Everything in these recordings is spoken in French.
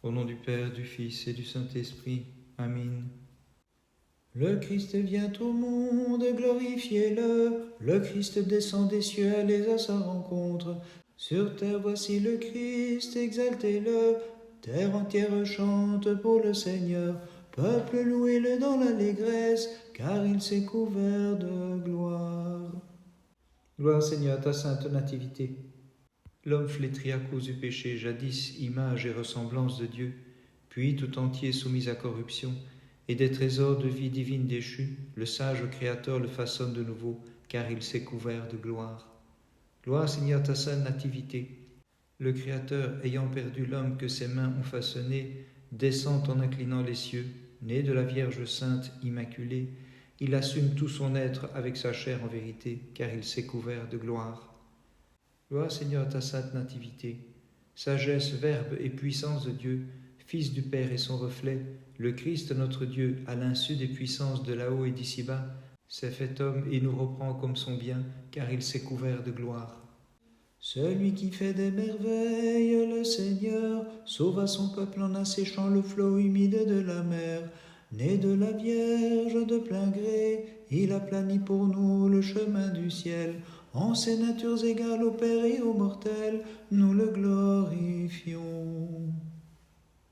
Au nom du Père, du Fils et du Saint-Esprit. Amen. Le Christ vient au monde, glorifiez-le. Le Christ descend des cieux, allez à sa rencontre. Sur terre, voici le Christ, exaltez-le. Terre entière chante pour le Seigneur. Peuple, louez-le dans l'allégresse, car il s'est couvert de gloire. Gloire Seigneur à ta sainte nativité. L'homme flétri à cause du péché, jadis image et ressemblance de Dieu, puis tout entier soumis à corruption, et des trésors de vie divine déchus, le sage Créateur le façonne de nouveau, car il s'est couvert de gloire. Gloire Seigneur à ta sainte nativité. Le Créateur, ayant perdu l'homme que ses mains ont façonné, descend en inclinant les cieux, né de la Vierge sainte immaculée, il assume tout son être avec sa chair en vérité, car il s'est couvert de gloire. Gloire Seigneur à ta sainte nativité. Sagesse, verbe et puissance de Dieu, Fils du Père et son reflet, le Christ notre Dieu, à l'insu des puissances de là-haut et d'ici-bas, s'est fait homme et nous reprend comme son bien, car il s'est couvert de gloire. Celui qui fait des merveilles, le Seigneur, sauva son peuple en asséchant le flot humide de la mer. Né de la Vierge de plein gré, il aplanit pour nous le chemin du ciel. En ses natures égales au Père et aux mortels, nous le glorifions.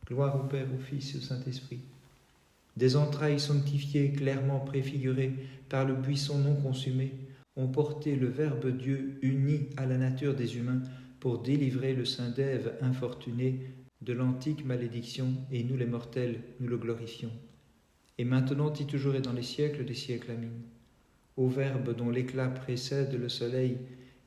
Gloire au Père, au Fils et au Saint-Esprit. Des entrailles sanctifiées, clairement préfigurées par le buisson non consumé, ont porté le Verbe Dieu uni à la nature des humains pour délivrer le sein d'Ève infortuné de l'antique malédiction, et nous les mortels, nous le glorifions. Et maintenant et toujours et dans les siècles des siècles. Amen. Ô Verbe dont l'éclat précède le soleil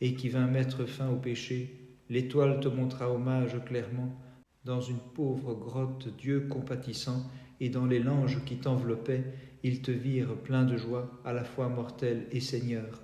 et qui vint mettre fin au péché, l'étoile te montra hommage clairement. Dans une pauvre grotte, Dieu compatissant, et dans les langes qui t'enveloppaient, ils te virent plein de joie, à la fois mortel et Seigneur.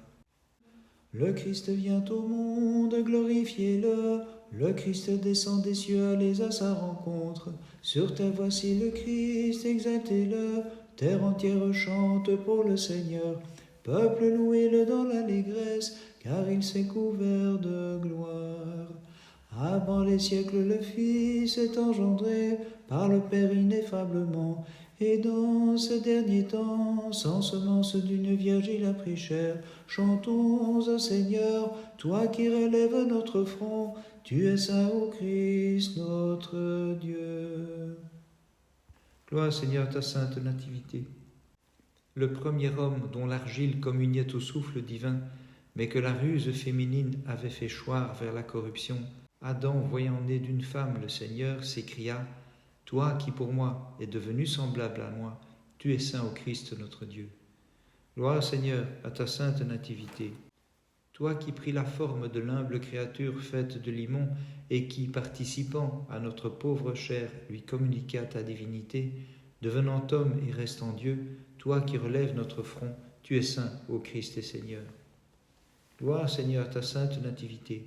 Le Christ vient au monde, glorifiez-le. Le Christ descend des cieux, allez à sa rencontre. Sur terre, voici le Christ, exaltez-le. Terre entière chante pour le Seigneur. Peuple, louez-le dans l'allégresse, car il s'est couvert de gloire. Avant les siècles, le Fils est engendré par le Père ineffablement. Et dans ces derniers temps, sans semence d'une vierge, il a pris chair. Chantons au Seigneur, toi qui relèves notre front, tu es saint ô Christ, notre Dieu. Gloire Seigneur à ta sainte nativité. Le premier homme dont l'argile communiait au souffle divin, mais que la ruse féminine avait fait choir vers la corruption, Adam, voyant né d'une femme le Seigneur, s'écria « Toi qui pour moi es devenu semblable à moi, tu es saint au Christ notre Dieu. » Gloire Seigneur à ta sainte nativité. Toi qui pris la forme de l'humble créature faite de limon et qui, participant à notre pauvre chair, lui communiqua ta divinité, devenant homme et restant Dieu, toi qui relèves notre front, tu es saint ô Christ et Seigneur. Gloire Seigneur à ta sainte nativité.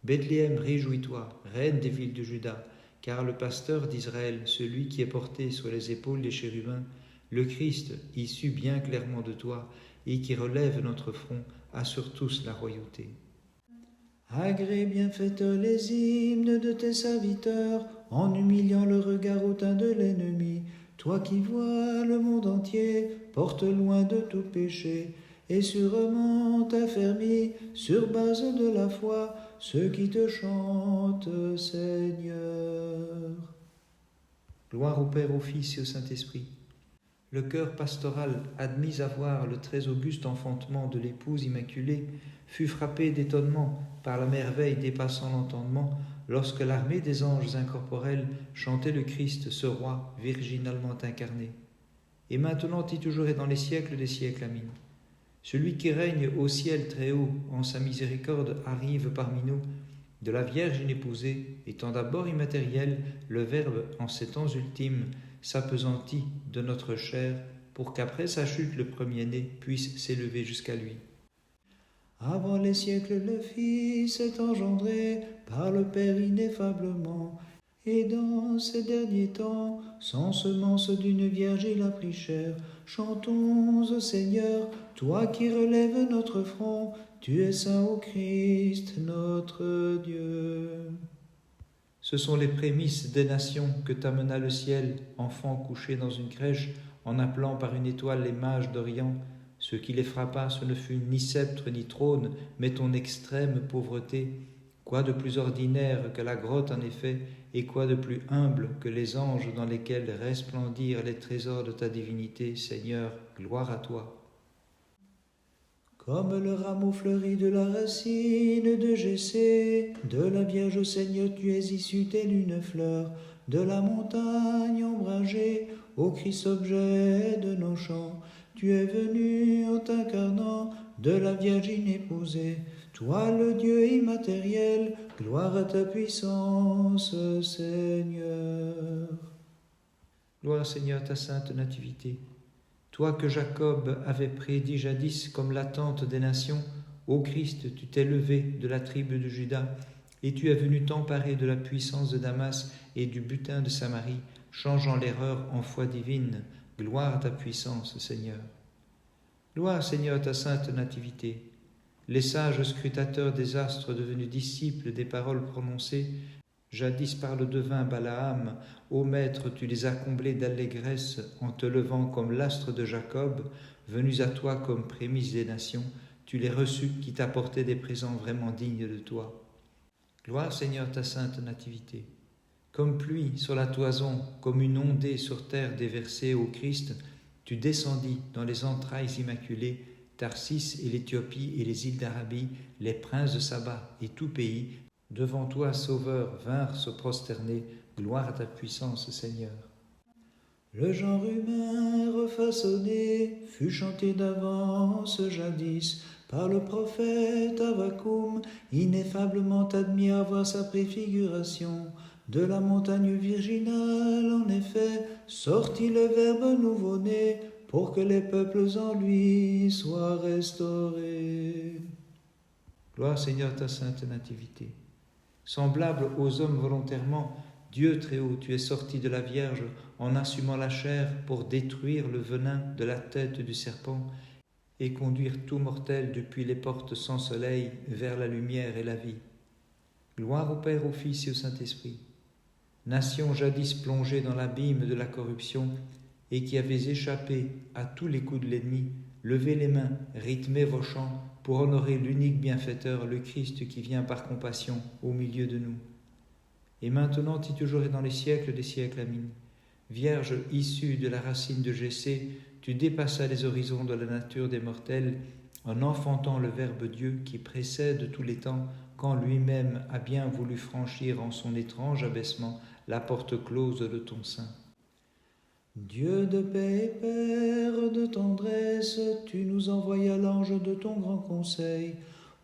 Bethléem, réjouis-toi, reine des villes de Juda, car le pasteur d'Israël, celui qui est porté sur les épaules des chérubins, le Christ, issu bien clairement de toi, et qui relève notre front, assure tous la royauté. Agrée, bien faites les hymnes de tes serviteurs, en humiliant le regard hautain de l'ennemi. Toi qui vois le monde entier, porte loin de tout péché, et sûrement affermis sur base de la foi ceux qui te chantent, Seigneur. Gloire au Père, au Fils et au Saint-Esprit. Le cœur pastoral, admis à voir le très auguste enfantement de l'épouse immaculée, fut frappé d'étonnement par la merveille dépassant l'entendement lorsque l'armée des anges incorporels chantait le Christ, ce roi virginalement incarné. Et maintenant et toujours et dans les siècles des siècles. Amen. Celui qui règne au ciel très haut, en sa miséricorde, arrive parmi nous. De la Vierge inépousée, étant d'abord immatériel, le Verbe, en ces temps ultimes, s'appesantit de notre chair, pour qu'après sa chute le premier-né puisse s'élever jusqu'à lui. Avant les siècles, le Fils est engendré par le Père ineffablement. Et dans ces derniers temps, sans semence d'une vierge, il a pris chair. Chantons au Seigneur, toi qui relèves notre front, tu es saint ô Christ, notre Dieu. Ce sont les prémices des nations que t'amena le ciel, enfant couché dans une crèche, en appelant par une étoile les mages d'Orient. Ce qui les frappa, ce ne fut ni sceptre ni trône, mais ton extrême pauvreté. Quoi de plus ordinaire que la grotte en effet, et quoi de plus humble que les anges dans lesquels resplendirent les trésors de ta divinité, Seigneur, gloire à toi. Comme le rameau fleuri de la racine de Jessé, de la Vierge au Seigneur tu es issu telle une fleur, de la montagne ombragée, ô Christ objet de nos chants, tu es venu en t'incarnant, de la Vierge inépousée, toi le Dieu immatériel, gloire à ta puissance, Seigneur. Gloire Seigneur à ta sainte nativité. Toi que Jacob avait prédit jadis comme l'attente des nations, ô Christ, tu t'es levé de la tribu de Juda, et tu es venu t'emparer de la puissance de Damas et du butin de Samarie, changeant l'erreur en foi divine. Gloire à ta puissance, Seigneur. Gloire, Seigneur, à ta sainte nativité. Les sages scrutateurs des astres devenus disciples des paroles prononcées, jadis par le devin Balaam, ô Maître, tu les as comblés d'allégresse en te levant comme l'astre de Jacob, venus à toi comme prémices des nations, tu les reçus qui t'apportaient des présents vraiment dignes de toi. Gloire Seigneur ta sainte nativité. Comme pluie sur la toison, comme une ondée sur terre déversée au Christ, tu descendis dans les entrailles immaculées, Tarsis et l'Éthiopie et les îles d'Arabie, les princes de Saba et tout pays, devant toi, Sauveur, vinrent se prosterner. Gloire à ta puissance, Seigneur. Le genre humain refaçonné fut chanté d'avance jadis par le prophète Avakoum, ineffablement admis à voir sa préfiguration. De la montagne virginale, en effet, sortit le Verbe nouveau-né pour que les peuples en lui soient restaurés. Gloire, Seigneur, ta sainte nativité. Semblable aux hommes volontairement, Dieu très haut, tu es sorti de la Vierge en assumant la chair pour détruire le venin de la tête du serpent et conduire tout mortel depuis les portes sans soleil vers la lumière et la vie. Gloire au Père, au Fils et au Saint-Esprit. Nation jadis plongée dans l'abîme de la corruption et qui avez échappé à tous les coups de l'ennemi, levez les mains, rythmez vos chants pour honorer l'unique bienfaiteur, le Christ qui vient par compassion au milieu de nous. Et maintenant, et toujours et dans les siècles des siècles, amin. Vierge issue de la racine de Jessé, tu dépassas les horizons de la nature des mortels en enfantant le Verbe Dieu qui précède tous les temps, quand lui-même a bien voulu franchir en son étrange abaissement la porte close de ton sein. Dieu de paix et Père de tendresse, tu nous envoyas l'ange de ton grand conseil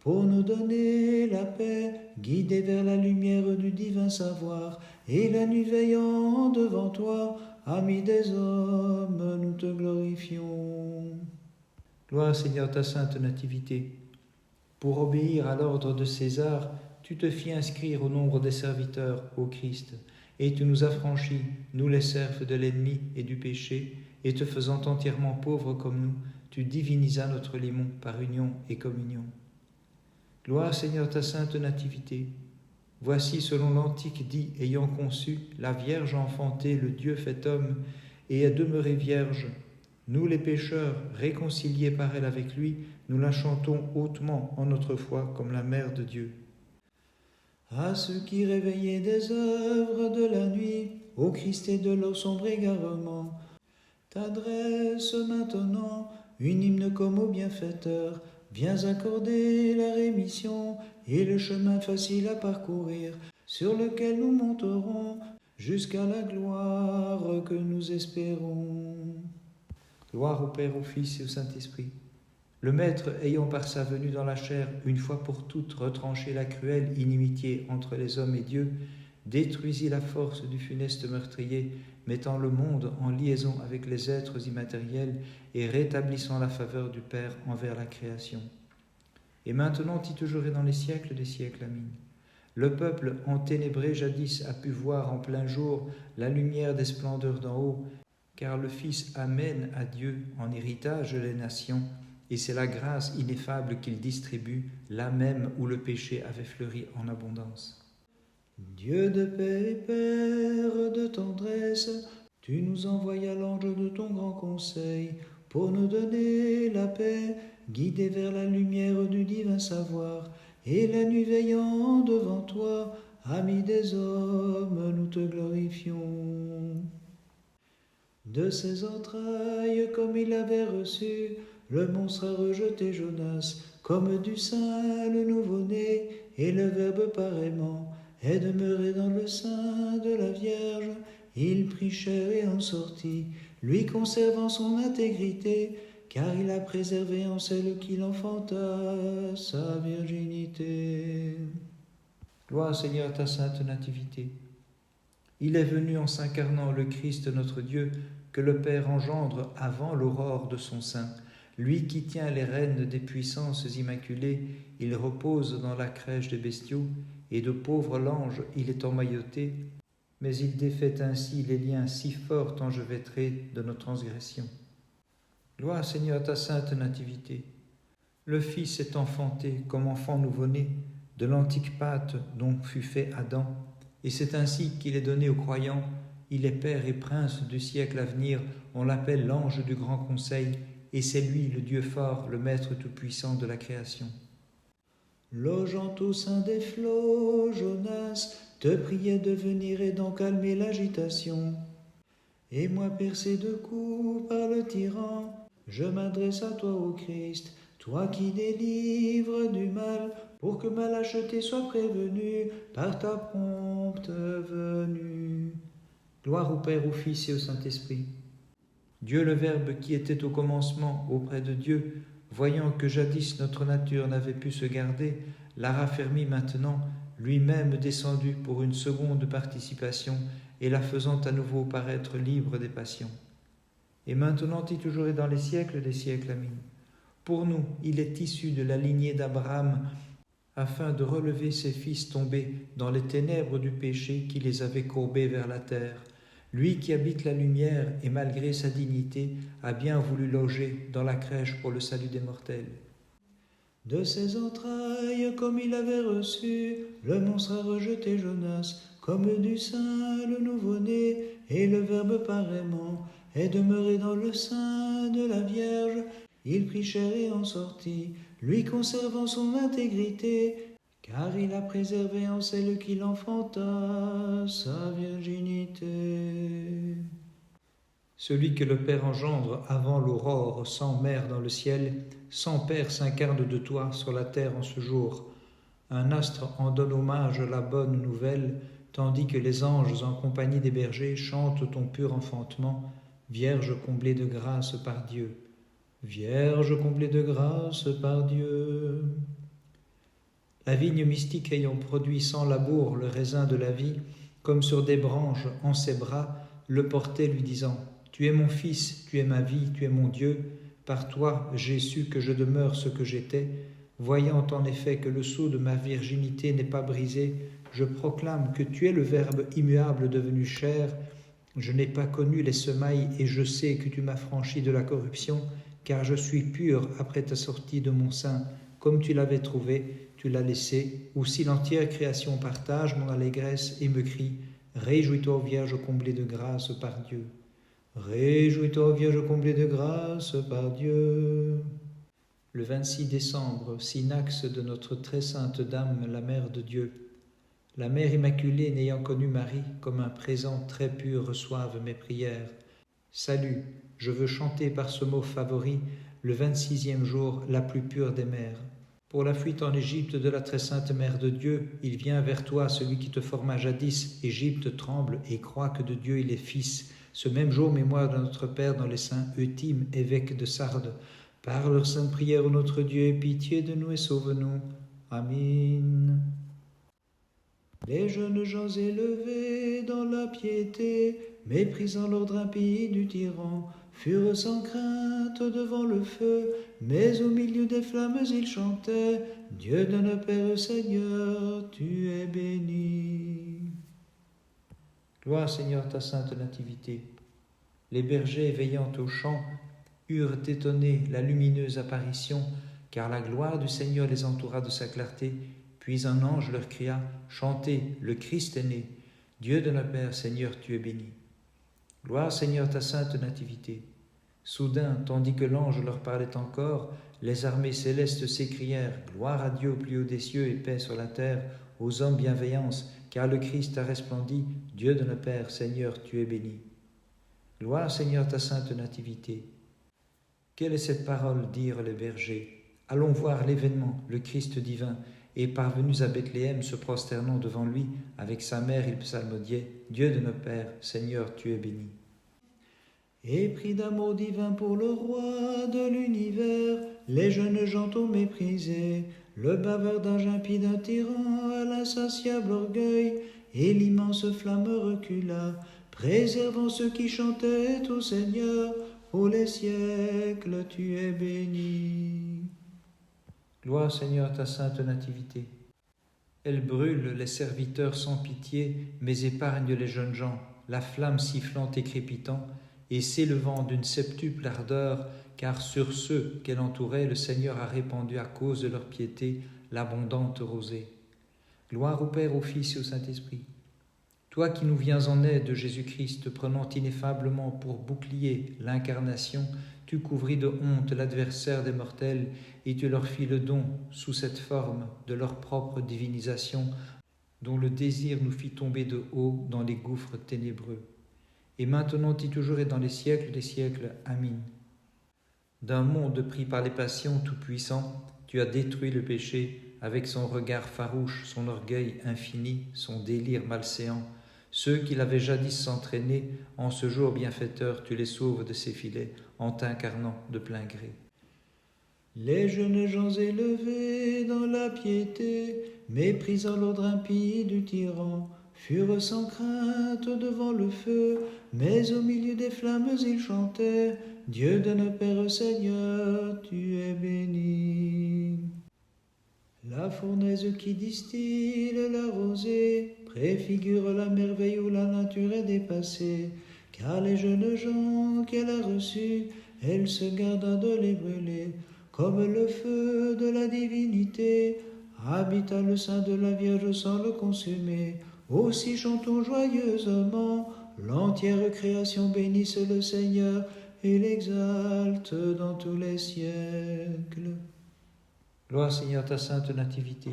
pour nous donner la paix, guidés vers la lumière du divin savoir, et la nuit veillant devant toi, amis des hommes, nous te glorifions. Gloire Seigneur ta sainte nativité. Pour obéir à l'ordre de César, tu te fis inscrire au nombre des serviteurs, ô Christ, et tu nous affranchis, nous les serfs de l'ennemi et du péché, et te faisant entièrement pauvres comme nous, tu divinisas notre limon par union et communion. Gloire Seigneur ta sainte nativité. Voici, selon l'Antique dit, ayant conçu, la Vierge a enfanté le Dieu fait homme, et est demeurée vierge. Nous les pécheurs, réconciliés par elle avec lui, nous la chantons hautement en notre foi comme la Mère de Dieu. À ceux qui réveillaient des œuvres de la nuit, ô Christ et de leur sombre égarement, t'adresse maintenant une hymne comme au bienfaiteur. Viens accorder la rémission et le chemin facile à parcourir, sur lequel nous monterons jusqu'à la gloire que nous espérons. Gloire au Père, au Fils et au Saint-Esprit. Le Maître, ayant par sa venue dans la chair, une fois pour toutes retranché la cruelle inimitié entre les hommes et Dieu, détruisit la force du funeste meurtrier, mettant le monde en liaison avec les êtres immatériels et rétablissant la faveur du Père envers la création. Et maintenant, et toujours et dans les siècles des siècles, amin. Le peuple enténébré jadis a pu voir en plein jour la lumière des splendeurs d'en haut, car le Fils amène à Dieu en héritage les nations, et c'est la grâce ineffable qu'il distribue, là même où le péché avait fleuri en abondance. Dieu de paix et Père de tendresse, tu nous envoyas l'ange de ton grand conseil pour nous donner la paix, guider vers la lumière du divin savoir, et la nuit veillant devant toi, ami des hommes, nous te glorifions. De ses entrailles, comme il avait reçu, le monstre a rejeté Jonas, comme du sein le nouveau-né, et le Verbe pareillement est demeuré dans le sein de la Vierge. Il prit chair et en sortit, lui conservant son intégrité, car il a préservé en celle qu'il enfanta sa virginité. Gloire Seigneur à ta sainte nativité. Il est venu en s'incarnant le Christ notre Dieu, que le Père engendre avant l'aurore de son sein. Lui qui tient les rênes des puissances immaculées, il repose dans la crèche des bestiaux, et de pauvre l'ange il est emmailloté, mais il défait ainsi les liens si forts enchevêtrés de nos transgressions. Gloire Seigneur à ta sainte nativité. Le Fils est enfanté comme enfant nouveau-né de l'antique pâte dont fut fait Adam, et c'est ainsi qu'il est donné aux croyants. Il est Père et Prince du siècle à venir, on l'appelle l'ange du grand conseil, et c'est lui le Dieu fort, le Maître tout-puissant de la création. Logeant au sein des flots, Jonas te priait de venir et d'en calmer l'agitation. Et moi, percé de coups par le tyran, je m'adresse à toi, ô Christ, toi qui délivres du mal, pour que ma lâcheté soit prévenue par ta prompte venue. Gloire au Père, au Fils et au Saint-Esprit. Dieu le Verbe qui était au commencement auprès de Dieu, voyant que jadis notre nature n'avait pu se garder, l'a raffermi maintenant, lui-même descendu pour une seconde participation, et la faisant à nouveau paraître libre des passions. Et maintenant et toujours et dans les siècles des siècles, amin. Pour nous, il est issu de la lignée d'Abraham, afin de relever ses fils tombés dans les ténèbres du péché qui les avait courbés vers la terre. Lui qui habite la lumière et malgré sa dignité a bien voulu loger dans la crèche pour le salut des mortels. De ses entrailles, comme il avait reçu, le monstre a rejeté Jonas, comme du sein le nouveau-né, et le Verbe pareillement est demeuré dans le sein de la Vierge. Il prit chair et en sortit, lui conservant son intégrité, car il a préservé en celle qu'il enfanta sa virginité. Celui que le Père engendre avant l'aurore, sans mère dans le ciel, sans Père s'incarne de toi sur la terre en ce jour. Un astre en donne hommage à la bonne nouvelle, tandis que les anges en compagnie des bergers chantent ton pur enfantement, Vierge comblée de grâce par Dieu. Vierge comblée de grâce par Dieu. La vigne mystique ayant produit sans labour le raisin de la vie, comme sur des branches en ses bras, le portait lui disant « Tu es mon fils, tu es ma vie, tu es mon Dieu, par toi j'ai su que je demeure ce que j'étais. Voyant en effet que le sceau de ma virginité n'est pas brisé, je proclame que tu es le Verbe immuable devenu chair. Je n'ai pas connu les semailles et je sais que tu m'as franchi de la corruption, car je suis pur après ta sortie de mon sein. Comme tu l'avais trouvé, tu l'as laissé, ou si l'entière création partage mon allégresse et me crie « Réjouis-toi, Vierge comblée de grâce par Dieu. Réjouis-toi, Vierge comblée de grâce par Dieu. » Le 26 décembre, synaxe de notre très sainte Dame, la Mère de Dieu, la Mère Immaculée n'ayant connu Marie comme un présent très pur reçoive mes prières. Salut, je veux chanter par ce mot favori le 26e jour, la plus pure des mères. Pour la fuite en Égypte de la très sainte Mère de Dieu, il vient vers toi, celui qui te forma jadis. Égypte tremble et croit que de Dieu il est fils. Ce même jour, mémoire de notre Père dans les saints Eutyme, évêque de Sardes. Par leur sainte prière, ô notre Dieu, aie pitié de nous et sauve-nous. Amen. Les jeunes gens élevés dans la piété, méprisant l'ordre impie du tyran, furent sans crainte devant le feu, mais au milieu des flammes ils chantaient « Dieu de notre Père Seigneur, tu es béni. » Gloire Seigneur ta sainte nativité. Les bergers veillant au champ eurent étonné la lumineuse apparition, car la gloire du Seigneur les entoura de sa clarté, Puis un ange leur cria, « Chantez, le Christ est né. Dieu de notre Père, Seigneur, tu es béni. Gloire, Seigneur, ta sainte nativité. » Soudain, tandis que l'ange leur parlait encore, les armées célestes s'écrièrent, « Gloire à Dieu au plus haut des cieux et paix sur la terre, aux hommes bienveillance, car le Christ a resplendi, Dieu de notre Père, Seigneur, tu es béni. » Gloire, Seigneur, ta sainte nativité. Quelle est cette parole, dirent les bergers. Allons voir l'événement, le Christ divin. Et parvenus à Bethléem, se prosternant devant lui, avec sa mère, ils psalmodiaient, Dieu de notre Père, Seigneur, tu es béni. Et pris d'amour divin pour le roi de l'univers, les jeunes gens ont méprisé, le bavardage impie d'un tyran à l'insatiable orgueil, et l'immense flamme recula, préservant ceux qui chantaient au Seigneur, pour les siècles tu es béni. Gloire, Seigneur, ta sainte nativité. Elle brûle les serviteurs sans pitié, mais épargne les jeunes gens, la flamme sifflante et crépitant, et s'élevant d'une septuple ardeur, car sur ceux qu'elle entourait, le Seigneur a répandu à cause de leur piété l'abondante rosée. Gloire au Père, au Fils et au Saint-Esprit. Toi qui nous viens en aide, Jésus-Christ, prenant ineffablement pour bouclier l'incarnation, tu couvris de honte l'adversaire des mortels et tu leur fis le don, sous cette forme, de leur propre divinisation, dont le désir nous fit tomber de haut dans les gouffres ténébreux. Et maintenant et toujours et dans les siècles des siècles. Amin. D'un monde pris par les passions tout-puissants, tu as détruit le péché avec son regard farouche, son orgueil infini, son délire malséant. Ceux qui l'avaient jadis s'entraîner, en ce jour bienfaiteur, tu les sauves de ces filets en t'incarnant de plein gré. Les jeunes gens élevés dans la piété, méprisant l'ordre impie du tyran, furent sans crainte devant le feu, mais au milieu des flammes ils chantaient, Dieu de notre Père Seigneur, tu es béni. La fournaise qui distille la rosée préfigure la merveille où la nature est dépassée, car les jeunes gens qu'elle a reçus, elle se garda de les brûler, comme le feu de la divinité habita le sein de la Vierge sans le consumer. Aussi chantons joyeusement, l'entière création bénisse le Seigneur et l'exalte dans tous les siècles. Gloire, Seigneur, ta sainte nativité.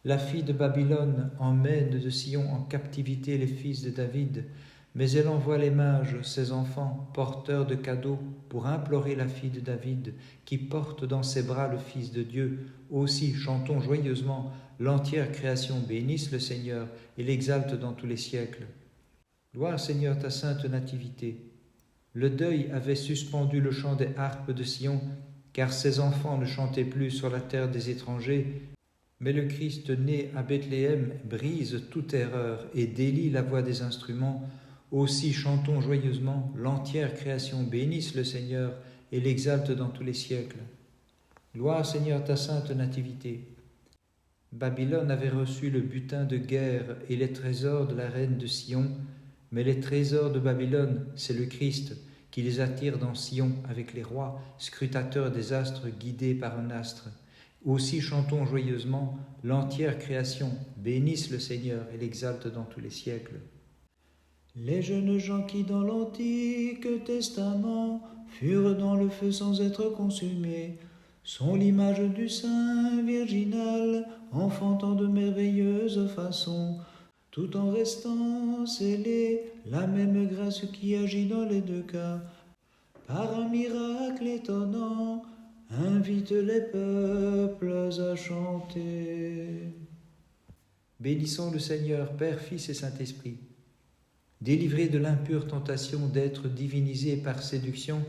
La fille de Babylone emmène de Sion en captivité les fils de David, mais elle envoie les mages, ses enfants, porteurs de cadeaux, pour implorer la fille de David, qui porte dans ses bras le Fils de Dieu. Aussi chantons joyeusement, l'entière création bénisse le Seigneur et l'exalte dans tous les siècles. Gloire, Seigneur, ta sainte nativité. Le deuil avait suspendu le chant des harpes de Sion, car ses enfants ne chantaient plus sur la terre des étrangers, mais le Christ né à Bethléem brise toute erreur et délie la voix des instruments. Aussi chantons joyeusement, l'entière création bénisse le Seigneur et l'exalte dans tous les siècles. Gloire, Seigneur, ta sainte nativité. Babylone avait reçu le butin de guerre et les trésors de la reine de Sion, mais les trésors de Babylone, c'est le Christ qui les attire dans Sion avec les rois, scrutateurs des astres guidés par un astre. Aussi chantons joyeusement, l'entière création bénisse le Seigneur et l'exalte dans tous les siècles. Les jeunes gens qui dans l'Antique Testament furent dans le feu sans être consumés, sont l'image du Saint virginal, enfantant de merveilleuses façons, tout en restant scellés, la même grâce qui agit dans les deux cas, par un miracle étonnant, invite les peuples à chanter. Bénissons le Seigneur, Père, Fils et Saint-Esprit. Délivrés de l'impure tentation d'être divinisés par séduction,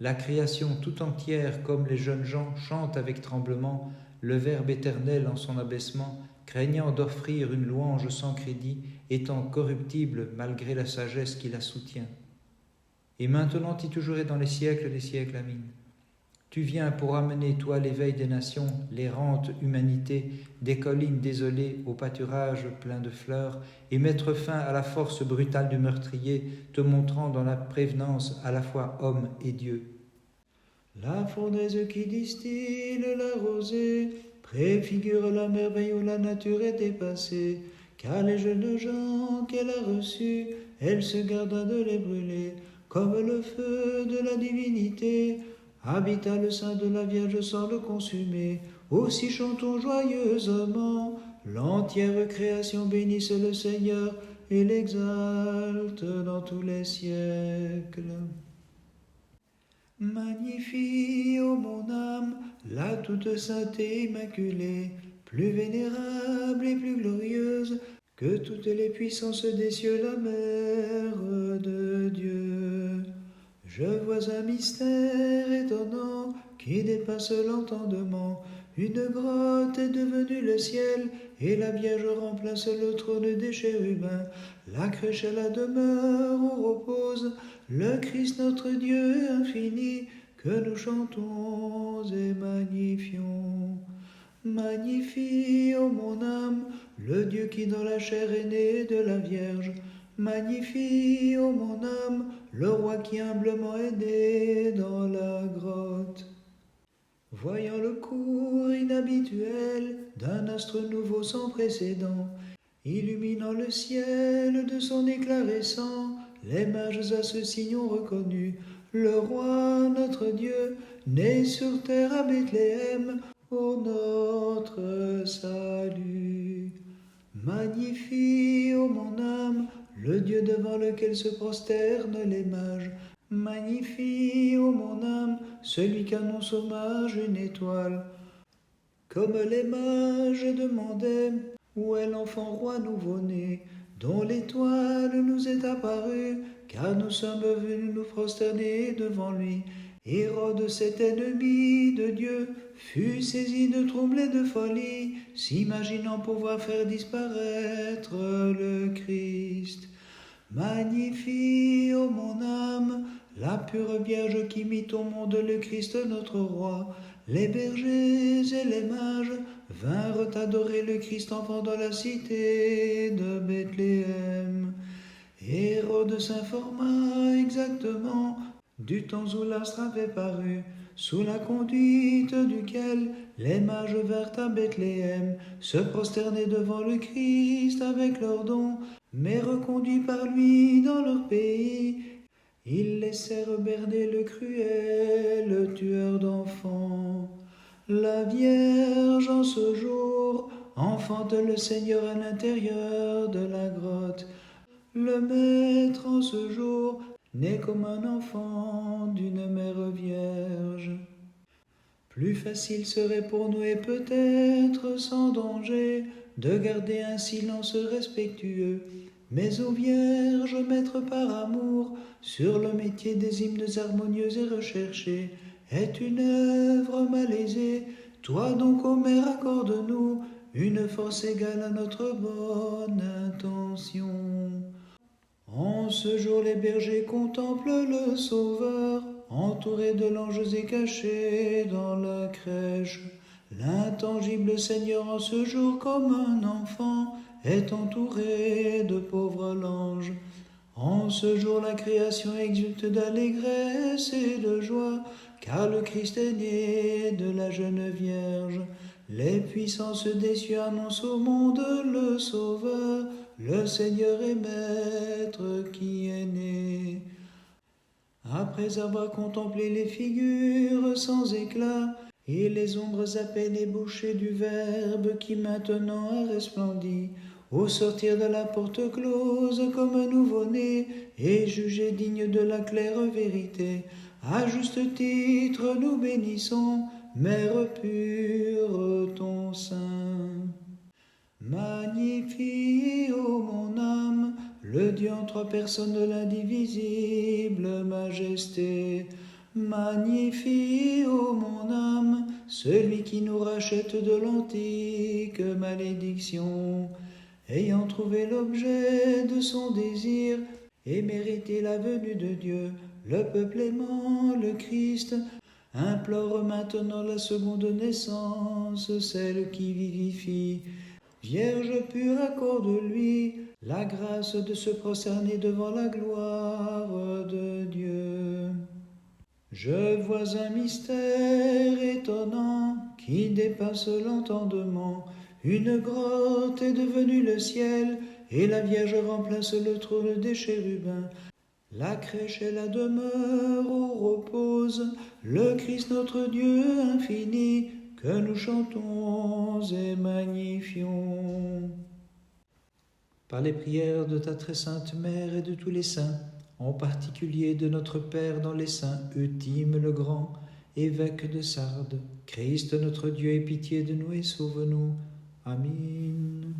la création tout entière, comme les jeunes gens, chante avec tremblement le Verbe éternel en son abaissement, craignant d'offrir une louange sans crédit, étant corruptible malgré la sagesse qui la soutient. Et maintenant et toujours et dans les siècles des siècles. Amin. Tu viens pour amener, toi, l'éveil des nations, l'errante humanité, des collines désolées au pâturage plein de fleurs, et mettre fin à la force brutale du meurtrier, te montrant dans la prévenance à la fois homme et Dieu. La fournaise qui distille la rosée préfigure la merveille où la nature était passée, car les jeunes gens qu'elle a reçus, elle se garda de les brûler, comme le feu de la divinité habita le sein de la Vierge sans le consumer. Aussi chantons joyeusement, l'entière création bénisse le Seigneur et l'exalte dans tous les siècles. Magnifie, ô mon âme, la toute sainte et immaculée, plus vénérable et plus glorieuse que toutes les puissances des cieux, la mère de Dieu. Je vois un mystère étonnant qui dépasse l'entendement. Une grotte est devenue le ciel, et la Vierge remplace le trône des chérubins. La crèche à la demeure où repose le Christ notre Dieu infini, que nous chantons et magnifions. Magnifie, ô mon âme, le Dieu qui dans la chair est né de la Vierge. Magnifie, ô mon âme, le roi qui humblement est né dans la grotte. Voyant le cours inhabituel d'un astre nouveau sans précédent, illuminant le ciel de son éclat récent, les mages à ce signe ont reconnu le roi notre Dieu, né sur terre à Bethléem, ô notre salut. Magnifie, ô mon âme, le Dieu devant lequel se prosternent les mages. Magnifie, ô mon âme, celui qu'annonce aux mages une étoile. Comme les mages demandaient où est l'enfant roi nouveau-né, dont l'étoile nous est apparue, car nous sommes venus nous prosterner devant lui. Hérode, cet ennemi de Dieu, fut saisi de trouble et de folie, s'imaginant pouvoir faire disparaître le Christ. Magnifie, ô mon âme, la pure Vierge qui mit au monde le Christ notre roi. Les bergers et les mages vinrent adorer le Christ enfant dans la cité de Bethléem. Hérode s'informa exactement du temps où l'astre avait paru, sous la conduite duquel les mages vinrent à Bethléem, se prosterner devant le Christ avec leurs dons, mais reconduits par lui dans leur pays, ils laissèrent berner le cruel tueur d'enfants. La Vierge en ce jour enfante le Seigneur à l'intérieur de la grotte. Le Maître en ce jour naît comme un enfant d'une mère vierge. Plus facile serait pour nous et peut-être sans danger de garder un silence respectueux. Mais ô Vierge, maître par amour, sur le métier des hymnes harmonieux et recherchés, est une œuvre malaisée. Toi donc, ô Mère, accorde-nous une force égale à notre bonne intention. En ce jour, les bergers contemplent le Sauveur, entouré de l'ange et caché dans la crèche. L'intangible Seigneur en ce jour, comme un enfant, est entouré de pauvres anges. En ce jour, la création exulte d'allégresse et de joie, car le Christ est né de la jeune Vierge. Les puissances des cieux annoncent au monde le Sauveur, le Seigneur et Maître qui est né. Après avoir contemplé les figures sans éclat et les ombres à peine ébauchées du Verbe qui maintenant a resplendi, au sortir de la porte close comme un nouveau-né et jugé digne de la claire vérité, à juste titre nous bénissons, Mère pure, ton sein. Magnifie, ô mon âme, le Dieu en trois personnes, l'indivisible majesté. Magnifie, ô mon âme, celui qui nous rachète de l'antique malédiction. Ayant trouvé l'objet de son désir et mérité la venue de Dieu, le peuple aimant le Christ implore maintenant la seconde naissance, celle qui vivifie. Vierge pure, accorde-lui la grâce de se prosterner devant la gloire de Dieu. Je vois un mystère étonnant qui dépasse l'entendement. Une grotte est devenue le ciel et la Vierge remplace le trône des chérubins. La crèche est la demeure où repose le Christ notre Dieu infini, que nous chantons et magnifions. Par les prières de ta très sainte Mère et de tous les saints, en particulier de notre Père dans les saints, Euthyme le Grand, évêque de Sardes, Christ notre Dieu, aie pitié de nous et sauve-nous. Amen.